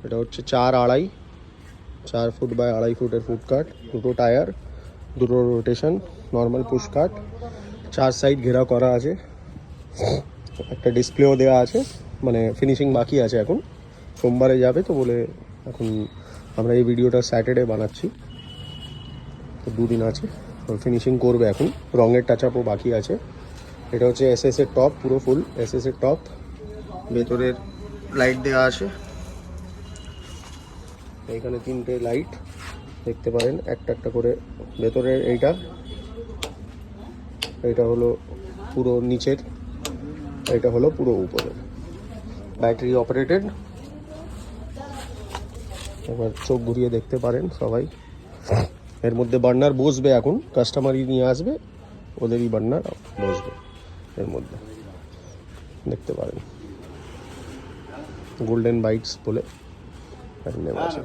এটা হচ্ছে 4 foot by 2.5 ফুটের ফুট কাট, দুটো টায়ার, দুটো রোটেশন, নর্মাল পুশ কাট, 4 সাইড ঘেরা করা আছে, একটা ডিসপ্লেও দেওয়া আছে। মানে ফিনিশিং বাকি আছে, এখন সোমবারে যাবে তো বলে এখন আমরা এই ভিডিওটা স্যাটারডে বানাচ্ছি, তো 2 দিন আছে, ফিনিশিং করবে এখন, রঙের টাচ আপও বাকি আছে। এটা হচ্ছে এসএস এর টপ, পুরো ফুল এসএস এর টপ, ভেতরের লাইট দেওয়া আছে, এইখানে 3টে লাইট দেখতে পারেন, একটা একটা করে। ভেতরের এইটা হলো পুরো নিচের, এটা হলো পুরো উপরে, ব্যাটারি অপারেটেড। এবার চোখ ঘুরিয়ে দেখতে পারেন সবাই। এর মধ্যে বার্নার বসবে, এখন কাস্টমারই নিয়ে আসবে, ওদেরই বার্নার বসবে এর মধ্যে, দেখতে পারেন। গোল্ডেন বাইটস বলে নেম আছে।